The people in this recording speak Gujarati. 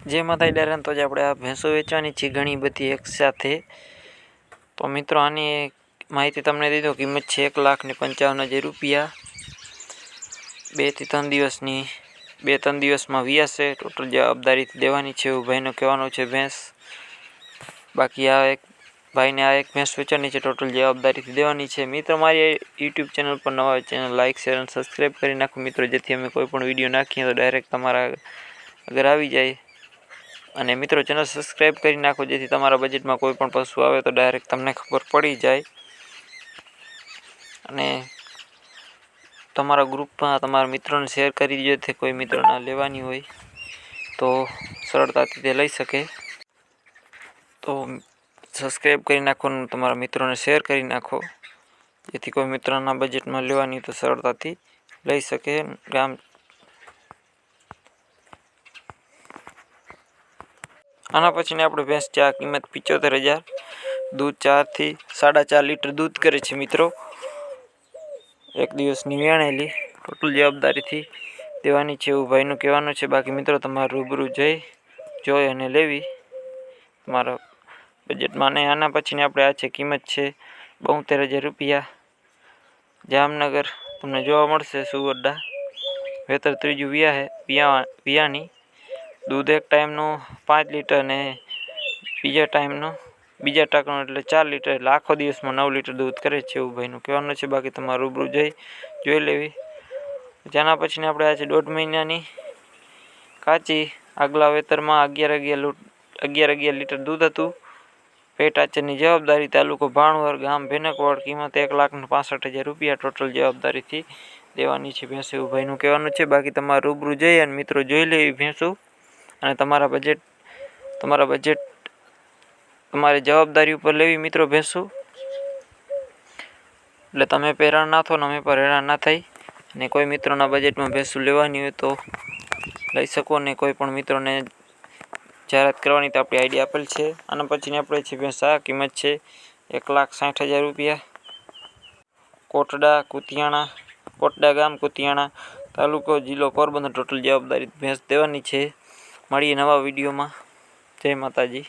જે માતાજી ડાયરાન તો જ આપણે આ ભેંસો વેચવાની છે ઘણી બધી એકસાથે। તો મિત્રો આની માહિતી તમને દીધો, કિંમત છે 1,55,000 રૂપિયા। 2 થી 3 દિવસની 2-3 દિવસમાં વ્યાસે ટોટલ જવાબદારીથી દેવાની છે એવું ભાઈનો કહેવાનો છે ભેંસ। બાકી આ એક ભાઈને આ એક ભેંસ વેચવાની છે, ટોટલ જવાબદારીથી દેવાની છે। મિત્રો મારી યુટ્યુબ ચેનલ પર નવા ચેનલ લાઇક શેર અને સબસ્ક્રાઈબ કરી નાખો મિત્રો, જેથી અમે કોઈ પણ વિડીયો નાખીએ તો ડાયરેક્ટ તમારા આગળ આવી જાય। અને મિત્રો ચેનલ સબસ્ક્રાઈબ કરી નાખો, જેથી તમારા બજેટમાં કોઈ પણ પશુ આવે તો ડાયરેક્ટ તમને ખબર પડી જાય। અને તમારા ગ્રુપમાં તમારા મિત્રોને શેર કરી દીજો, જેથી કોઈ મિત્રોને લેવાની હોય તો સરળતાથી તે લઈ શકે। તો સબસ્ક્રાઈબ કરી નાખો અને તમારા મિત્રોને શેર કરી નાખો, જેથી કોઈ મિત્રોના બજેટમાં લેવાની તો સરળતાથી લઈ શકે। આના પછીની આપણે ભેંસ છે, આ કિંમત 75,000, દૂધ 4 થી 4.5 લીટર દૂધ કરે છે મિત્રો। એક દિવસની વેણેલી, ટોટલ જવાબદારીથી દેવાની છે એવું ભાઈનું કહેવાનું છે। બાકી મિત્રો તમારે રૂબરૂ જોઈ અને લેવી તમારા બજેટમાં। અને આના પછીની આપણે આ છે, કિંમત છે 72,000 રૂપિયા। જામનગર તમને જોવા મળશે સુવરડા, વેતર ત્રીજું વિયાની, દૂધ એક ટાઈમનું 5 લીટર અને બીજા ટાંકનું એટલે 4 લીટર, એટલે આખો દિવસમાં 9 લીટર દૂધ કરે છે એવું ભાઈનું કહેવાનું છે। બાકી તમારે રૂબરૂ જોઈ લેવી। જેના પછીને આપણે આ છે 1.5 મહિનાની કાચી, આગલા વેતરમાં 11 લીટર દૂધ હતું। પેટ આચરની જવાબદારી, તાલુકો ભાણવર, ગામ ભેનકવાડ, કિંમત 1,65,000 રૂપિયા, ટોટલ જવાબદારીથી દેવાની છે ભેંસ એવું ભાઈનું કહેવાનું છે। બાકી તમારે રૂબરૂ જઈ અને મિત્રો જોઈ લેવી ભેંસો, અને તમારા બજેટ તમારી જવાબદારી ઉપર લેવી મિત્રો ભેંસો, એટલે તમે પહેરાણ ના થો ને અમે પણ હેરાન ના થાય। અને કોઈ મિત્રોના બજેટમાં ભેંસો લેવાની હોય તો લઈ શકો, ને કોઈ પણ મિત્રોને જાહેરાત કરવાની તો આપણી આઈડી આપેલ છે। આના પછીની આપણે છે ભેંસ, આ કિંમત છે 1,60,000 રૂપિયા। કોટડા ગામ કુતિયાણા, તાલુકો જિલ્લો પોરબંદર, ટોટલ જવાબદારી ભેંસ દેવાની છે। મળીએ નવા વિડીયોમાં। જય માતાજી।